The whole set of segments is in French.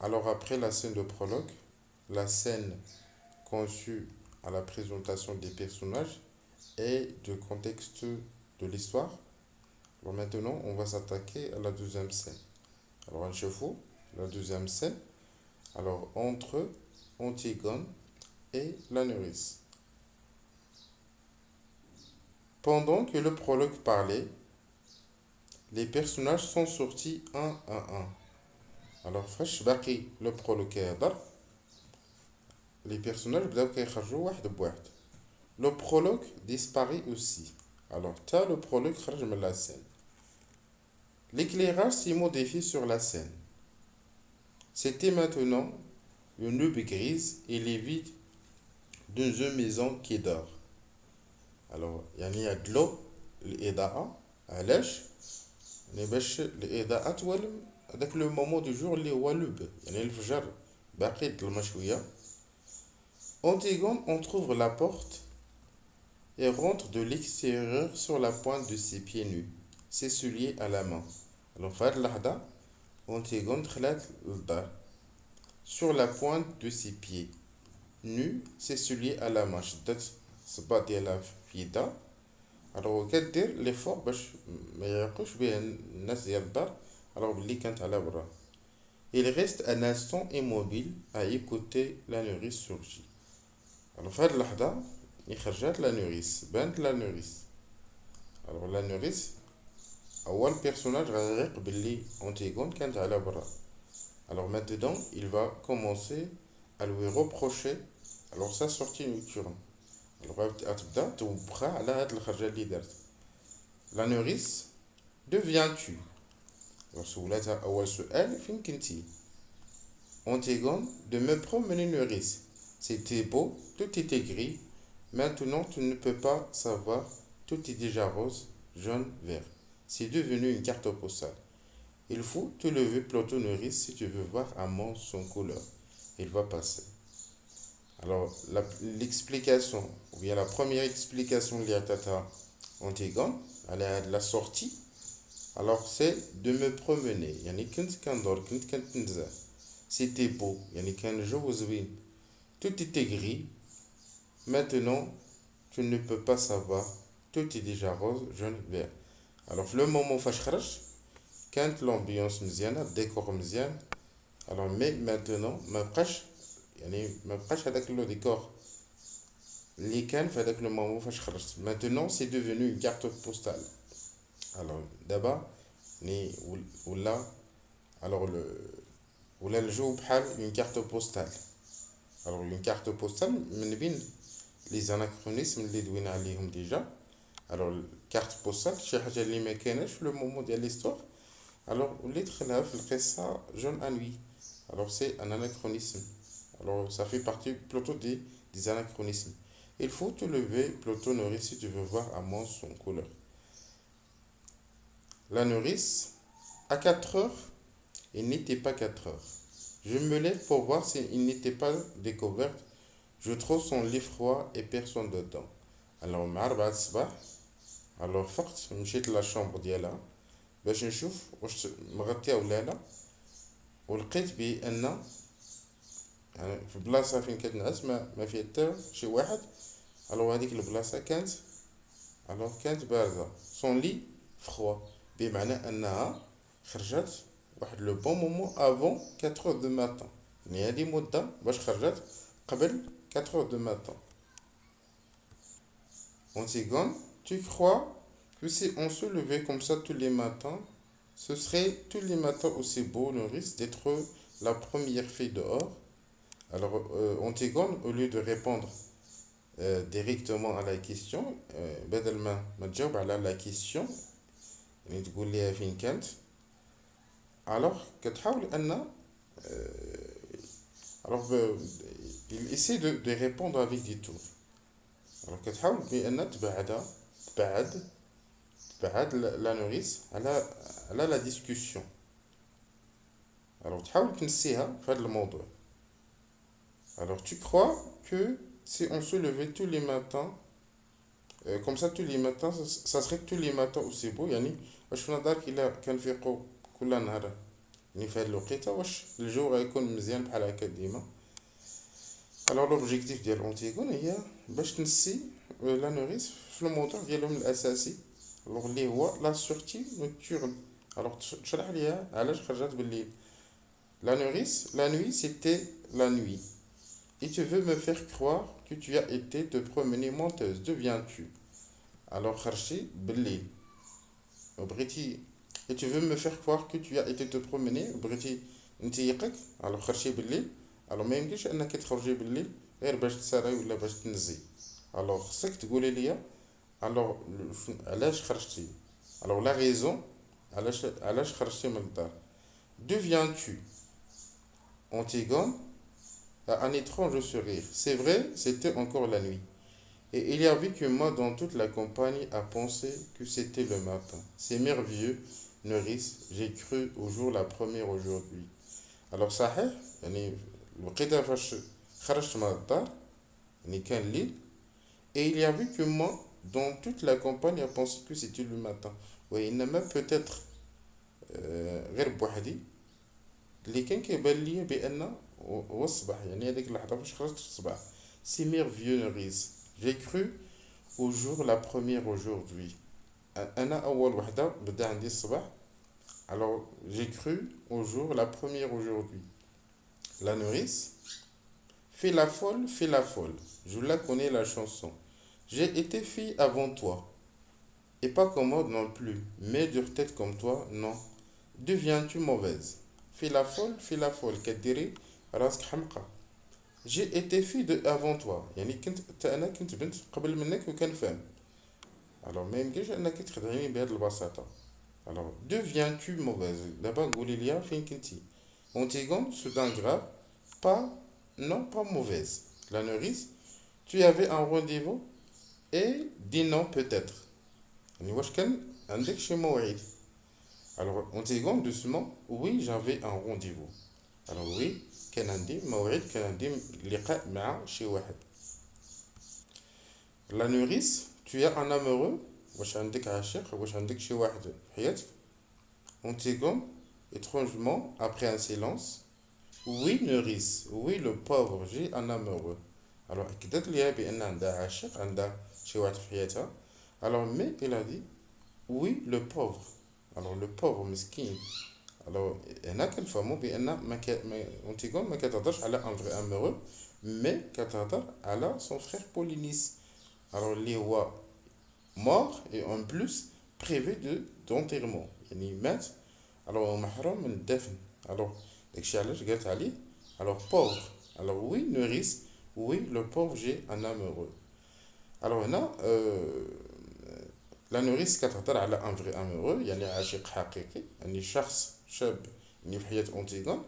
Alors après la scène de prologue, la scène conçue à la présentation des personnages et du contexte de l'histoire. Alors maintenant, on va s'attaquer à la deuxième scène. Alors un chevaux, la deuxième scène, alors entre Antigone et la nourrice. Pendant que le prologue parlait, les personnages sont sortis un à un. Alors فاش باقي le prologue كيهضر les personnages بداو كيخرجوا واحد بواحد. Le prologue disparaît aussi. Alors t'as le prologue خرج من la scène. L'éclairage s'y modifie sur la scène. C'était maintenant une nube grise et livide dans une maison qui dort. Alors يعني يدلو الإضاءة علاش يعني باش الإضاءة توالم هذاك لو مومون دو جور اللي هو لوب يعني الفجر باقي الظلمة شوية. Antigone entr'ouvre la porte et rentre de l'extérieur sur la pointe de ses pieds nus, ses souliers à la main. Alors في هاد اللحظة Antigone دخلت للدار sur la pointe de ses pieds nus, ses souliers à la main. شدت الصباط ديالها في يدها. Alors كدير ليفور باش ما يعرقوش به الناس ديال الدار alors بلي كانت على برا. Il reste un instant immobile à écouter la nourrice surgir. Alors في هاد اللحظة خرجت لا نوريس بانت لا نوريس. alors لا نوريس أول بيرسوناج غيق باللي أنتيغون كانت على برا. alors maintenant il va commencer à lui reprocher alors sa sortie nocturne. alors غتبدا توبخها على هاد الخرجة اللي دارت. لا نوريس d'où viens-tu. alors سولاتها أول سؤال فين كنتي. Antigone de me promener nourrice. C'était beau, tout était gris. Maintenant, tu ne peux pas savoir, tout est déjà rose, jaune, vert. C'est devenu une carte postale. Il faut te lever plutôt nourrice si tu veux voir un monde sans couleur. Il va passer. Alors, l'explication, ou bien la première explication de l'Iatata Antigone, elle est de la sortie. Alors, c'est de me promener. يعني كنت كندور كنت كنتنزه. C'était beau. يعني كان جو زوين. Tout était gris. Maintenant, tu ne peux pas savoir. Tout est déjà rose, jaune, vert. Alors, le moment où je خرج, quand l'ambiance مزيانة, الديكور مزيان. Alors, mais maintenant, ما بقاش يعني ما بقاش هذاك لو ديكور اللي كان في هذاك لو مومون فاش خرجت. Maintenant, c'est devenu une carte postale. Alors, دابا ني ولا alors ولا الجو بحال une carte postale. Alors, une carte postale من بين les anachronismes اللي دوينا عليهم ديجا. alors carte postale شي حاجه اللي ما كانش في لو مومون ديال ليستوار alors اللي دخلها في القصه جون انوي. alors c'est un anachronisme. alors ça fait partie plutôt des anachronismes. Il faut te lever plutôt nourrice si tu veux voir un monde sans couleur. La nourrice à 4 heures il n'était pas 4 heures. Je me lève pour voir s'il n'était pas découvert. Je trouve son lit froid et personne dedans. Alors مع 4 الصباح alors فقت مشيت لا شامبر ديالها باش نشوف واش مغطيه ولا لا ولقيت بان يعني في بلاصه فين كتنعس ما فيها حتى شي واحد. الو هذيك البلاصه كانت بارده. سون لي فخوا بمعنى انها خرجت واحد لو بون مومون افون 4 دو ماتان. يعني هذه مده باش خرجت قبل 4 دو ماتان. Antigone, tu crois que si on se levait comme ça tous les matins, ce serait tous les matins aussi beau, le risque d'être la première fille dehors. Alors, Antigone, au lieu de répondre directement à la question, بدل ما تجاوب على la question يعني تقول ليها فين كانت alors كتحاول أن alors il essaie de répondre avec des tours. alors كتحاول بأن تبعد لا نوريس على لا ديسكوسيون. alors تحاول تنسيها في هذا الموضوع. alors tu crois que si on se levait tous les matins comme ça tous les matins ça serait tous les matins aussi beau يعني واش في نظرك إلا كنفيقوا كل نهار يعني في هاد الوقيته واش الجو غيكون مزيان بحال هكا ديما. الوغ لوبجيكتيف ديال اونتيغون هي باش تنسي لا نوريس في الموضوع ديالهم الاساسي، الوغ اللي هو لا سورتي نوكتورن. الوغ تشرح ليها علاش خرجت بالليل. La nourrice, la nuit c'était la nuit. Et tu veux me faire croire que tu as été te promener menteuse. D'où viens-tu? Alors, خرجتي بالليل. وبغيتي. Et tu veux me faire croire que tu as été te promener. وبغيتي نتيقك. Alors, خرجتي بالليل. Alors, ما يمكنش انك تخرجي بالليل غير باش تسراي ولا باش تنزي. Alors, خصك تقولي لي. Alors, علاش خرجتي. Alors, la raison. علاش خرجتي من الدار. D'où viens-tu? Antigone a un étrange sourire. C'est vrai, c'était encore la nuit. Et il y avait que moi dans toute la compagnie à penser que c'était le matin. C'est merveilleux, nourrice, j'ai cru au jour la première aujourd'hui. Alors صحيح يعني الوقيته فاش خرجت من الدار يعني كان الليل. Et il y avait que moi dans toute la campagne à penser que c'était le matin. وإنما peut-être غير بوحدي اللي كان كيبان ليا بان هو الصباح، يعني هذيك اللحظه فاش خرجت في الصباح. سي ميرفيو نوريس جي كرو au jour la première aujourd'hui. انا اول وحده بدا عندي الصباح. alors j'ai cru au jour la première aujourd'hui. La nourrice fais la folle, je la connais la chanson. J'ai été fille avant toi et pas commode non plus, mais dure tête comme toi non. Deviens-tu mauvaise? fais la folle كديري راسك حمقى. جي ايتي في دو افون توا يعني انا كنت بنت قبل منك وكنفهم. الوغ ما يمكنش انك تخدعيني بهذه البساطه. الوغ deviens-tu mauvaise دابا قولي لي فين كنتي. Antigone soudain grave pas non pas mauvaise. La nourrice tu avais un rendez-vous et dis non peut-être يعني واش كان عندك شي موعد. Alors, Antigone doucement, oui, j'avais un rendez-vous. Alors oui, كان عندي موعد، كان عندي لقاء مع شي واحد. La nourrice, tu as un amoureux. واش عندك عاشق، واش عندك شي واحد في حياتك. Antigone, étrangement, après un silence. Oui, nourrice, oui, le pauvre, j'ai un amoureux. Alors, أكدت لي بأن عندها عاشق، عندها شي واحد في حياتها. Alors, mais il a dit, oui, le pauvre. Alors, le pauvre مسكين. Alors, هنا كنفهمو بأن أنتيغون ما كتهضرش على ان فري امورو، مي كتهضر على سون فرير بولينيس. alors اللي هو مور اي اون بلوس بريفي دونتيرمون يعني مات. alors هو محروم من الدفن. alors داكشي علاش قالت عليه alors pauvre. alors oui nourrice oui le pauvre j'ai un amoureux. alors هنا لا نوريس كتهضر على ان فري امورو يعني عاشق حقيقي، يعني شخص شاب يعني في حياة اونتيغون.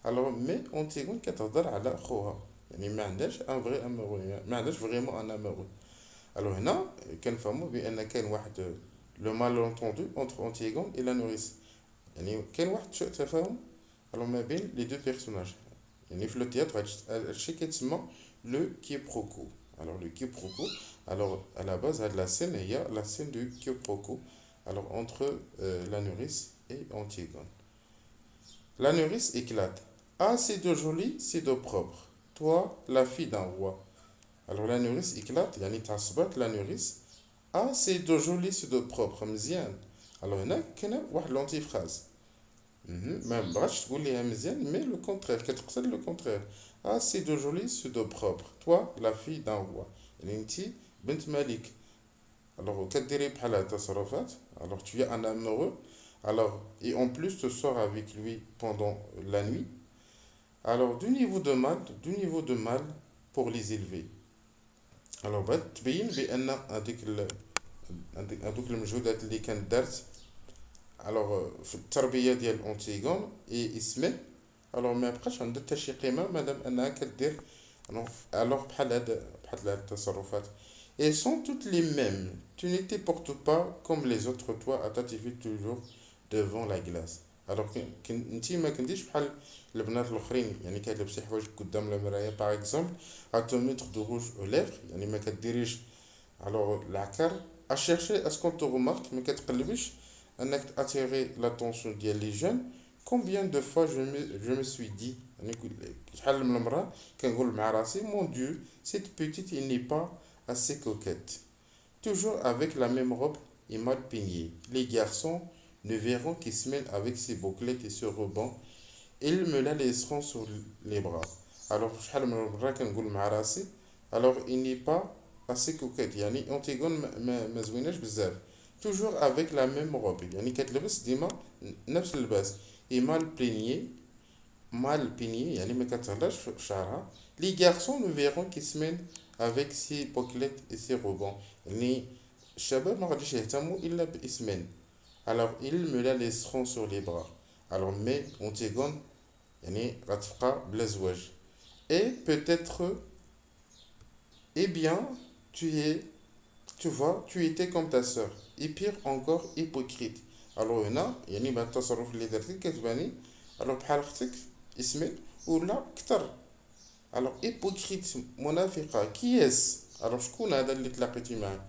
الوغ مي اونتيغون كتهضر على خوها، يعني ما عندهاش ان فري امورو، يعني ما عندهاش فريمون ان امورو. الوغ هنا كنفهمو بان كاين واحد لو مالونتوندو اونتر اونتيغون اي لا نوريس، يعني كاين واحد سوء تفاهم الوغ ما بين لي دو بيرسوناج. يعني في لو تياتر هادشي كيتسمى لو كيبروكو. Alors le quiproquo, alors à la base de la scène, il y a la scène du quiproquo alors entre la nourrice et Antigone. La nourrice éclate. Ah, c'est de joli, c'est de propre. Toi, la fille d'un roi. Alors la nourrice éclate, yani تعصبت la nourrice. Ah, c'est de joli, c'est de propre. مزيان. Alors هنا كاينه واحد لونتي فراز. ما بغاتش تقول ليها مزيان مي لو كونترير كتقصد لو كونترير. Ah, c'est de joli, c'est de propre. Toi, la fille d'un roi. يعني انتي بنت ملك. Alors كديري بحال هاد التصرفات. Alors tu es un amoureux. Alors et en plus tu sors avec lui pendant la nuit. Alors du niveau de mal pour les élever. Alors بغات تبين بان هذوك المجهودات اللي كانت دارت alors في التربيه ديال اونتيغون اي اسمه. alors ما بقاش عندها حتى شي قيمه مادام انها كدير alors بحال هاد التصرفات. Et sont toutes les mêmes. Tu ne te portes pas comme les autres toi à t'attirer toujours devant la glace. alors انتي ما كنتيش بحال البنات الاخرين، يعني كتلبسي حوايجك قدام المرايه باغ اكزومبل à te mettre de rouge aux lèvres، يعني ما كديريش alors العكر à chercher à ce qu'on te remarque، ما كتقلبيش انك تاتيري لاتونسيون ديال لي جون Combien de fois je me suis dit, شحال من مرة كنقول مع راسي, mon Dieu, cette petite, il n'est pas assez coquette. Toujours avec la même robe et mal peignée. Les garçons ne verront qu'il se mêle avec ses bouclettes et ce ruban. Ils me la laisseront sur les bras. Alors, شحال من مرة كنقول مع راسي, alors il n'est pas assez coquette. يعني أنتيغون ما زويناش بزاف. Toujours avec la même robe. يعني كتلبس ديما نفس اللباس. Et mal peigné, يعني ما كتهلاش في شعرها. Les garçons ne verront qu'il se mène avec ses bouclettes et ses rubans. يعني الشباب ما غاديش يهتموا إلا باسمين. Alors ils me la laisseront sur les bras. Alors mais Antigone يعني غتبقى بلا زواج. Et peut-être, eh bien, tu vois, tu étais comme ta sœur. Et pire encore, hypocrite. Alors هنا يعني بهذا التصرف اللي درتي كتباني alors بحال اختك اسمك ولا كتر. alors hypocrite منافقة qui est-ce alors شكون هذا اللي تلاقيتي معاه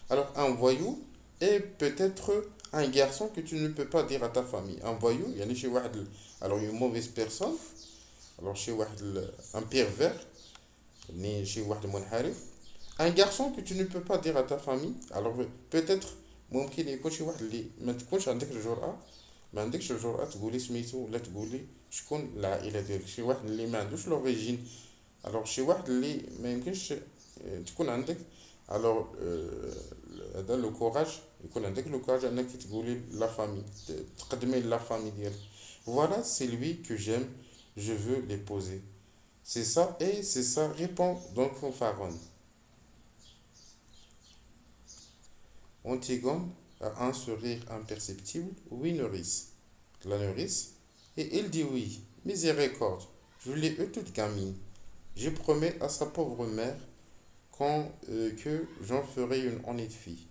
alors un voyou et peut-être un garçon que tu ne peux pas dire à ta famille un voyou يعني شي واحد alors une mauvaise personne alors شي واحد un pervers يعني شي واحد منحرف un garçon que tu ne peux pas dire à ta famille alors peut-être ممكن يكون شي واحد اللي ما تكونش عندك الجرأة ما عندكش الجرأة تقولي سميتو ولا تقولي شكون العائلة ديالك شي واحد اللي ما عندوش لوريجين الوغ شي واحد اللي ما يمكنش تكون عندك الوغ هذا لو كوراج يكون عندك لو كوراج انك تقولي لا فامي تقدمي لا فامي ديالك voilà c'est lui que j'aime je veux l'épouser c'est ça répond donc Pharaon. Antigone a un sourire imperceptible. Oui, nourrice. La nourrice. Et il dit oui. Miséricorde. Je l'ai eu toute gamine. Je promets à sa pauvre mère que j'en ferai une honnête fille.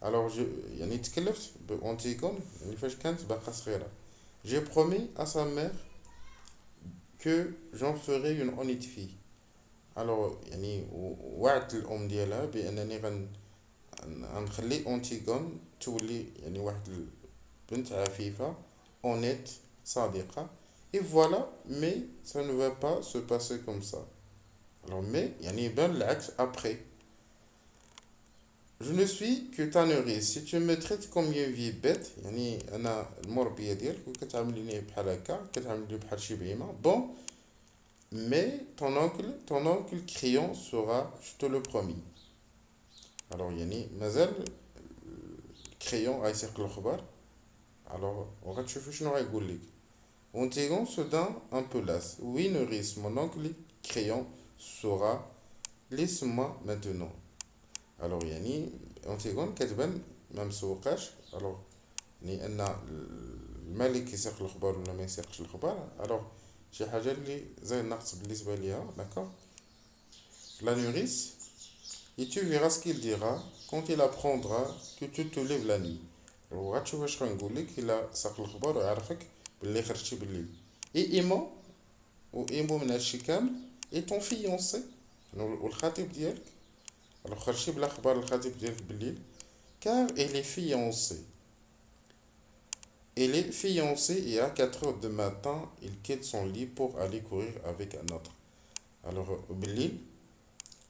Alors, يعني تكلفت بأنتيغون يعني فاش كانت باقا صغيرة. J'ai promis à sa mère que j'en ferai une honnête fille. Alors, يعني وعدت الأم ديالها بأنني غنخلي أنتيغون تولي يعني واحد البنت عفيفة honnête صادقة et voilà mais ça ne va pas se passer comme ça alors mais يعني يبان العكس après je ne suis que ta nourrice si tu me traites comme une vieille bête يعني أنا المربية ديالك وكتعامليني بحال هكا كتعاملني بحال شي بهيمة bon mais ton oncle Crayon sera je te le promis alors يعني مازال كريون غيسيق الخبر alors وغتشوفي شنو غايقول لك Antigone se donne un peu las. Oui, nourrice, mon oncle Crayon saura. Laisse-moi maintenant. Alors, يعني Antigone كتبان ما مسوقاش. alors يعني أن الملك يسيق الأخبار ولا ما يسيقش الأخبار. alors شي حاجة اللي زي النقص بالنسبة ليها. d'accord La nourrice, et tu verras ce qu'il dira quand il apprendra que tu te lèves la nuit. وغتشوف اش غنقول لك الا ساق الخبر وعرفك باللي خرجتي بالليل اي ايمو وايمو من هادشي كامل اي طون فيونسي والخطيب ديالك راه خرجتي بلا خبر الخطيب ديالك بالليل car elle est fiancée et à 4 heures du matin il quitte son lit pour aller courir avec un autre alors بالليل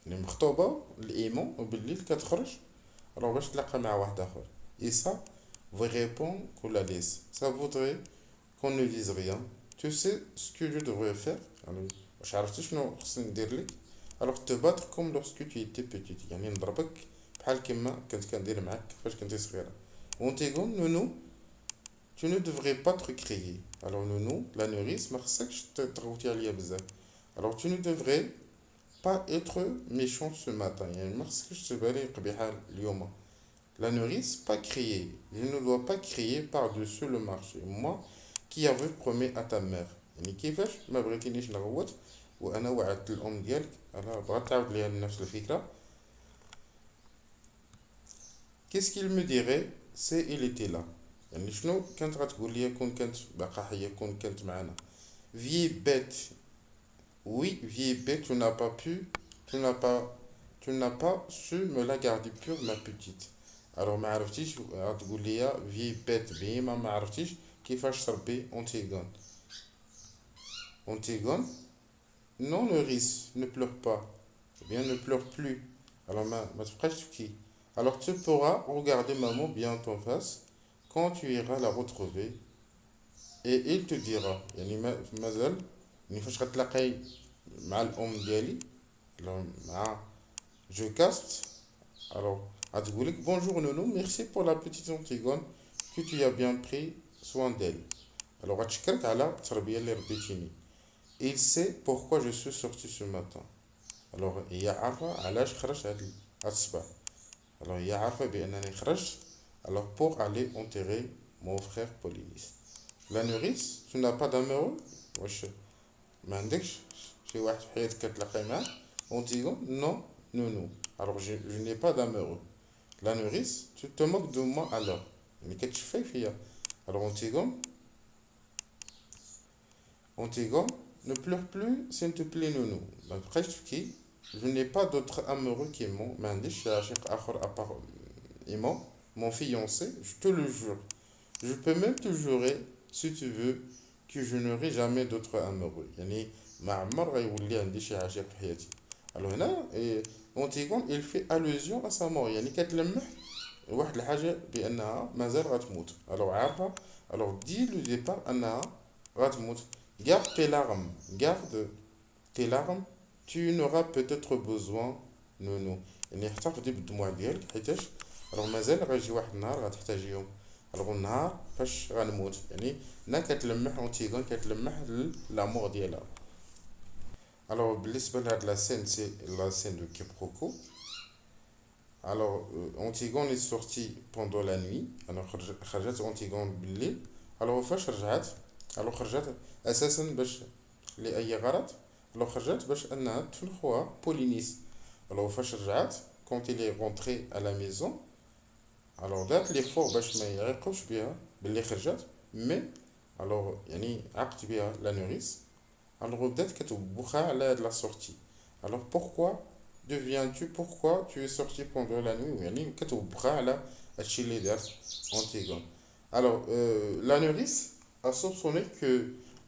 اللي مخطوبه الايمو وبالليل كتخرج راه باش تلاقى مع واحد اخر et ça vous répond qu'on la laisse. Ça voudrait qu'on ne dise rien. Tu sais ce que je devrais faire يعني واش عرفتي شنو خصني ندير لك alors te battre comme lorsque tu étais petite يعني نضربك بحال كما كنت كندير معاك فاش كنتي صغيرة Antigone nounou tu ne devrais pas te crier alors nounou la nourrice ما خصكش تغوتي عليا بزاف alors tu ne devrais pas être méchant ce matin يعني ما خصكش تبالي قبيحة اليوم La nourrice, pas crier. Je ne dois pas crier par-dessus le marché. Moi, qui avais promis à ta mère. يعني كيفاش ما بغيتينيش نغوت وانا وعدت الام ديالك انا بغات تعاود ليا نفس الفكره qu'est-ce qu'il me dirait si il était là يعني شنو كانت غتقول لي كون كانت باقا حيه كون كانت معنا vieille bête oui vieille bête tu n'as pas su me la garder pure ma petite alors ما عرفتيش غتقول لي vieille bête بهيمه ما عرفتيش كيفاش تربي أنتيغون. Antigone, non, Eurydice, ne pleure pas. Ou bien ne pleure plus. Alors, qui. Alors, tu pourras regarder maman bien en face quand tu iras la retrouver et il te dira. يعني مازال ملي فاش غتلاقاي مع الأم ديالي مع je caste alors غتقولك bonjour Nono, merci pour la petite Antigone que tu as bien pris soin d'elle. alors غتشكرك على التربية اللي ربيتيني. Il sait pourquoi je suis sorti ce matin. Alors هي عارفة علاش خرجت هاد الصباح. Alors هي عارفة بأنني خرجت alors pour aller enterrer mon frère Polynice. La nourrice, tu n'as pas d'amoureux واش ما عندكش شي واحد في حياتك كتلاقي معاه Antigone non non. Alors je n'ai pas d'amoureux. La nourrice, tu te moques de moi alors يعني كتشفي فيا. Alors Antigone ne pleure plus, s'il te plaît, Nounou. Donc, qui je n'ai pas d'autre amoureux qu'Aimon. Mais à part Aimon, mon fiancé, je te le jure. Je peux même te jurer, si tu veux, que je n'aurai jamais d'autre amoureux. يعني ما عمر غيولي عندي شي عاشق في حياتي. Alors هنا Antigone, il fait allusion à sa mort. يعني كتلمح واحد الحاجة بأنها مازال غتموت. Alors عارفة. Alors dis le départ أنها غتموت. Garde tes larmes, garde tes larmes, tu n'auras peut-être besoin نونو. يعني احتفظي بالدموع ديالك حيتاش راه مازال غيجي واحد النهار غتحتاجيهم. راه النهار فاش غنموت يعني هنا كتلمح اونتيغون كتلمح لامور ديالها. الوغ بالنسبه لهاد لا سين سي لا سين دو كيبروكو. الوغ اونتيغون est sorti pendant la nuit. الوغ خرجت اونتيغون بالليل. الوغ فاش رجعت الوغ خرجت اساسا باش لاي غرض. الوغ خرجت باش انها تدفن خوها بولينيس. الوغ فاش رجعت كونت il est rentré à la maison الوغ دارت لي فور باش ما يعيقوش بها باللي خرجت مي الوغ يعني عقت بها لا نوريس. الوغ بدات كتوبخها على هاد لا سورتي. الوغ بوركوا deviens-tu pourquoi tu es sorti pendant la nuit يعني كتوبخها على هادشي اللي دارت اونتيغون. الوغ لا نوريس a soupçonné que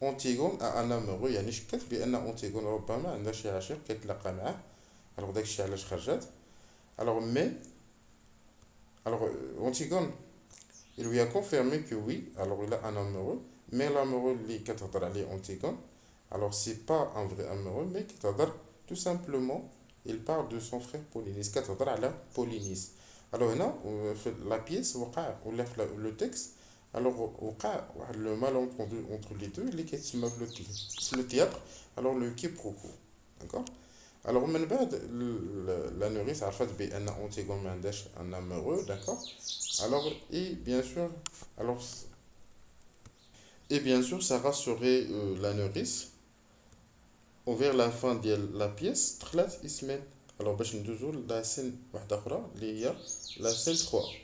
Antigone a un amoureux يعني شكت بان اونتيغون ربما عندها شي عاشق كيتلاقى معاه. الوغ داكشي علاش خرجت. الوغ مي الوغ Antigone il lui a confirmé que oui alors il a un amoureux mais l'amoureux اللي كتهضر عليه Antigone alors c'est pas un vrai amoureux mais كتهضر tout simplement il parle de son frère Polynice كتهضر على Polynice. alors هنا في la pièce وقع ولا في le texte alors وقع واحد le malentendu entre les deux اللي كيتسمى في le théâtre alors le quiproquo. d'accord. alors من بعد la nourrice عرفت بان Antigone ما عندهاش un amoureux. d'accord. alors alors et bien sûr ça rassurait la nourrice. وفيغ لا فان ديال لا بيس دخلت اسمين. alors باش ندوزو لا سين واحده اخرى اللي هي لا سين 3.